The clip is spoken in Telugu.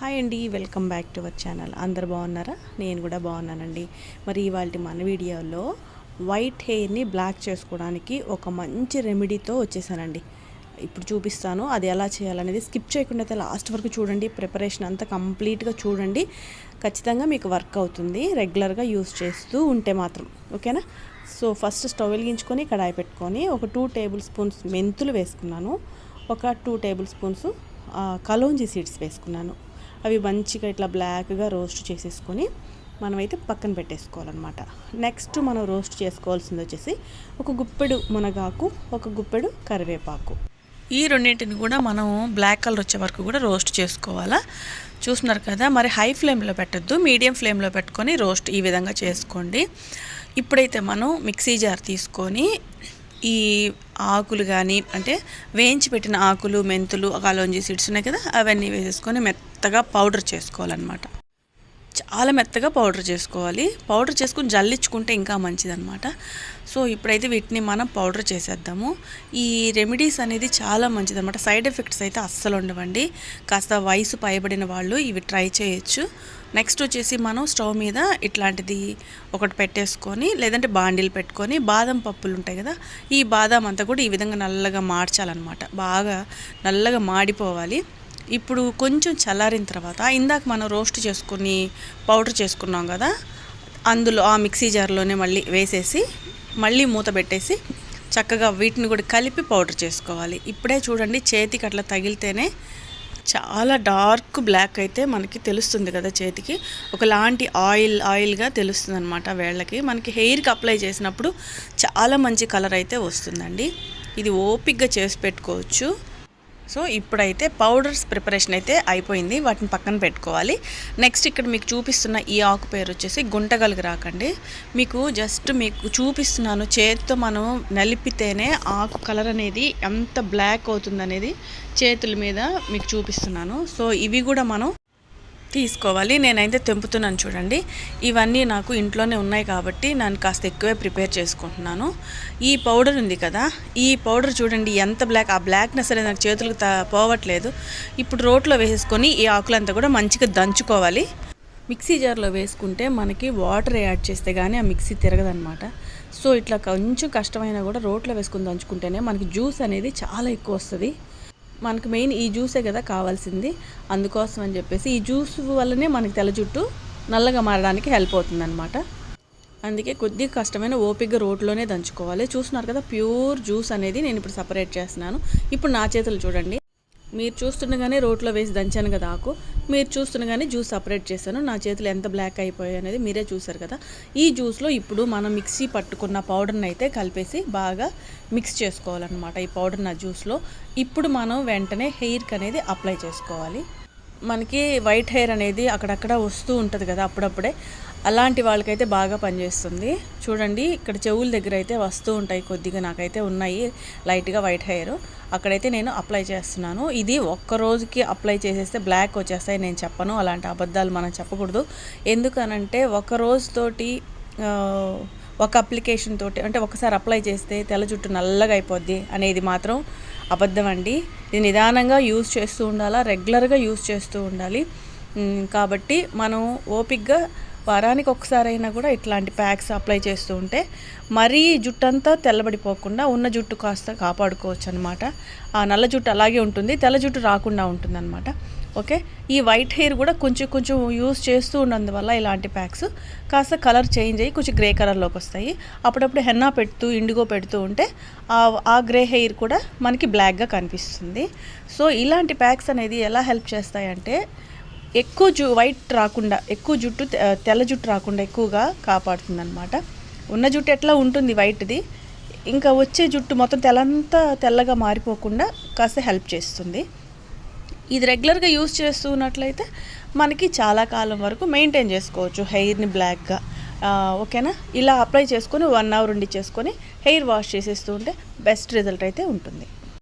హాయ్ అండి, welcome back to our channel. అందరు బాగున్నారా? నేను కూడా బాగున్నానండి. మరి ఇవాళ మన వీడియోలో వైట్ హెయిర్ని బ్లాక్ చేసుకోవడానికి ఒక మంచి రెమెడీతో వచ్చేసానండి. ఇప్పుడు చూపిస్తాను అది ఎలా చేయాలనేది. స్కిప్ చేయకుండా అయితే లాస్ట్ వరకు చూడండి. ప్రిపరేషన్ అంతా కంప్లీట్గా చూడండి. ఖచ్చితంగా మీకు వర్క్ అవుతుంది రెగ్యులర్గా యూస్ చేస్తూ ఉంటే మాత్రం. ఓకేనా? సో ఫస్ట్ స్టవ్ వెలిగించుకొని కడాయి పెట్టుకొని ఒక 2 టేబుల్ స్పూన్స్ మెంతులు వేసుకున్నాను. ఒక 2 టేబుల్ స్పూన్స్ కలోంజీ సీడ్స్ వేసుకున్నాను. అవి మంచిగా ఇట్లా బ్లాక్గా రోస్ట్ చేసేసుకొని మనమైతే పక్కన పెట్టేసుకోవాలన్నమాట. నెక్స్ట్ మనం రోస్ట్ చేసుకోవాల్సింది వచ్చేసి ఒక గుప్పెడు మునగాకు, ఒక గుప్పెడు కరివేపాకు. ఈ రెండింటిని కూడా మనం బ్లాక్ కలర్ వచ్చే వరకు కూడా రోస్ట్ చేసుకోవాలా. చూస్తున్నారు కదా, మరి హై ఫ్లేమ్లో పెట్టద్దు, మీడియం ఫ్లేమ్లో పెట్టుకొని రోస్ట్ ఈ విధంగా చేసుకోండి. ఇప్పుడైతే మనం మిక్సీ జార్ తీసుకొని ఈ ఆకులు కానీ అంటే వేయించి పెట్టిన ఆకులు, మెంతులు, కలోంజీ సీడ్స్ ఉన్నాయి కదా, అవన్నీ వేసేసుకొని మెత్తగా పౌడర్ చేసుకోవాలన్నమాట. చాలా మెత్తగా పౌడర్ చేసుకోవాలి. పౌడర్ చేసుకుని జల్లించుకుంటే ఇంకా మంచిదన్నమాట. సో ఇప్పుడైతే వీటిని మనం పౌడర్ చేసేద్దాము. ఈ రెమెడీస్ అనేది చాలా మంచిదన్నమాట. సైడ్ ఎఫెక్ట్స్ అయితే అస్సలు ఉండవండి. కాస్త వయసు పైబడిన వాళ్ళు ఇవి ట్రై చేయొచ్చు. నెక్స్ట్ వచ్చేసి మనం స్టవ్ మీద ఇట్లాంటిది ఒకటి పెట్టేసుకొని, లేదంటే బాండీలు పెట్టుకొని బాదం పప్పులు ఉంటాయి కదా, ఈ బాదం అంతా కూడా ఈ విధంగా నల్లగా మార్చాలన్నమాట. బాగా నల్లగా మాడిపోవాలి. ఇప్పుడు కొంచెం చల్లారిన తర్వాత ఇందాక మనం రోస్ట్ చేసుకుని పౌడర్ చేసుకున్నాం కదా, అందులో ఆ మిక్సీ జార్లోనే మళ్ళీ వేసేసి మళ్ళీ మూత పెట్టేసి చక్కగా వీటిని కూడా కలిపి పౌడర్ చేసుకోవాలి. ఇప్పుడే చూడండి, చేతికి అట్లా తగిలితేనే చాలా డార్క్ బ్లాక్ అయితే మనకి తెలుస్తుంది కదా, చేతికి ఒకలాంటి ఆయిల్గా తెలుస్తుంది అనమాట. వేళ్ళకి మనకి హెయిర్కి అప్లై చేసినప్పుడు చాలా మంచి కలర్ అయితే వస్తుందండి. ఇది ఓపిక్గా చేసి పెట్టుకోవచ్చు. సో ఇప్పుడైతే పౌడర్స్ ప్రిపరేషన్ అయితే అయిపోయింది, వాటిని పక్కన పెట్టుకోవాలి. నెక్స్ట్ ఇక్కడ మీకు చూపిస్తున్న ఈ ఆకు పేరు వచ్చేసి గుంటగలుగు రాకండి. మీకు చూపిస్తున్నాను, చేతితో మనం నలిపితేనే ఆకు కలర్ అనేది ఎంత బ్లాక్ అవుతుంది అనేది చేతుల మీద మీకు చూపిస్తున్నాను. సో ఇవి కూడా మనం తీసుకోవాలి. నేనైతే తెంపుతున్నాను చూడండి. ఇవన్నీ నాకు ఇంట్లోనే ఉన్నాయి కాబట్టి నేను కాస్త ఎక్కువే ప్రిపేర్ చేసుకుంటున్నాను. ఈ పౌడర్ ఉంది కదా, ఈ పౌడర్ చూడండి ఎంత బ్లాక్, ఆ బ్లాక్నెస్ అనేది నాకు చేతులకు పోవట్లేదు. ఇప్పుడు రోట్లో వేసేసుకొని ఈ ఆకులంతా కూడా మంచిగా దంచుకోవాలి. మిక్సీ జార్లో వేసుకుంటే మనకి వాటర్ యాడ్ చేస్తే కానీ ఆ మిక్సీ తిరగదనమాట. సో ఇట్లా కొంచెం కష్టమైనా కూడా రోట్లో వేసుకొని దంచుకుంటేనే మనకి జ్యూస్ అనేది చాలా ఎక్కువ వస్తుంది. మనకు మెయిన్ ఈ జ్యూసే కదా కావాల్సింది. అందుకోసం అని చెప్పేసి ఈ జ్యూస్ వల్లనే మనకి తెల్ల జుట్టు నల్లగా మారడానికి హెల్ప్ అవుతుంది అనమాట. అందుకే కొద్దిగా కష్టమైన ఓపికగా రోట్లోనే దంచుకోవాలి. చూస్తున్నారు కదా, ప్యూర్ జ్యూస్ అనేది నేను ఇప్పుడు సపరేట్ చేస్తున్నాను. ఇప్పుడు నా చేతులు చూడండి, మీరు చూస్తుండగానే రోట్లో వేసి దంచాను కదా ఆకు, మీరు చూస్తుండగానే జ్యూస్ సపరేట్ చేశాను. నా చేతులు ఎంత బ్లాక్ అయిపోయాయి అనేది మీరే చూసారు కదా. ఈ జ్యూస్లో ఇప్పుడు మనం మిక్సీ పట్టుకున్న పౌడర్ని అయితే కలిపేసి బాగా మిక్స్ చేసుకోవాలన్నమాట. ఈ పౌడర్ నా జ్యూస్లో ఇప్పుడు మనం వెంటనే హెయిర్కి అనేది అప్లై చేసుకోవాలి. మనకి వైట్ హెయిర్ అనేది అక్కడక్కడ వస్తూ ఉంటుంది కదా అప్పుడప్పుడే, అలాంటి వాళ్ళకైతే బాగా పనిచేస్తుంది. చూడండి, ఇక్కడ చెవుల దగ్గర అయితే వస్తూ ఉంటాయి కొద్దిగా, నాకైతే ఉన్నాయి లైట్గా వైట్ హెయిర్. అక్కడైతే నేను అప్లై చేస్తున్నాను. ఇది ఒక్క రోజుకి అప్లై చేసేస్తే బ్లాక్ వచ్చేస్తాయి నేను చెప్పను, అలాంటి అబద్ధాలు మనం చెప్పకూడదు. ఎందుకనంటే ఒక రోజుతోటి ఒక అప్లికేషన్ తోటి అంటే ఒకసారి అప్లై చేస్తే తెల్ల జుట్టు నల్లగా అయిపోద్ది అనేది మాత్రం అబద్ధం అండి. ఇది నిదానంగా యూజ్ చేస్తూ ఉండాలా, రెగ్యులర్గా యూజ్ చేస్తూ ఉండాలి. కాబట్టి మనం ఓపిక్గా వారానికి ఒకసారి అయినా కూడా ఇట్లాంటి ప్యాక్స్ అప్లై చేస్తూ ఉంటే మరీ జుట్టు అంతా తెల్లబడిపోకుండా ఉన్న జుట్టు కాస్త కాపాడుకోవచ్చు అనమాట. ఆ నల్ల జుట్టు అలాగే ఉంటుంది, తెల్ల జుట్టు రాకుండా ఉంటుంది అనమాట. ఓకే, ఈ వైట్ హెయిర్ కూడా కొంచెం యూస్ చేస్తూ ఉన్నందువల్ల ఇలాంటి ప్యాక్స్ కాస్త కలర్ చేంజ్ అయ్యి కొంచెం గ్రే కలర్లోకి వస్తాయి. అప్పుడప్పుడు హెన్నా పెడుతూ ఇండిగో పెడుతూ ఉంటే ఆ గ్రే హెయిర్ కూడా మనకి బ్లాక్గా కనిపిస్తుంది. సో ఇలాంటి ప్యాక్స్ అనేది ఎలా హెల్ప్ చేస్తాయంటే ఎక్కువ వైట్ రాకుండా, ఎక్కువ జుట్టు తెల్ల జుట్టు రాకుండా ఎక్కువగా కాపాడుతుంది అనమాట. ఉన్న జుట్టు ఎట్లా ఉంటుంది వైట్ది, ఇంకా వచ్చే జుట్టు మొత్తం తెల్లగా మారిపోకుండా కాస్త హెల్ప్ చేస్తుంది. ఇది రెగ్యులర్గా యూజ్ చేస్తూ ఉన్నట్లయితే మనకి చాలా కాలం వరకు మెయింటైన్ చేసుకోవచ్చు హెయిర్ని బ్లాక్గా. ఓకేనా? ఇలా అప్లై చేసుకొని 1 అవర్ ఉండి చేసుకొని హెయిర్ వాష్ చేసేస్తూ ఉంటే బెస్ట్ రిజల్ట్ అయితే ఉంటుంది.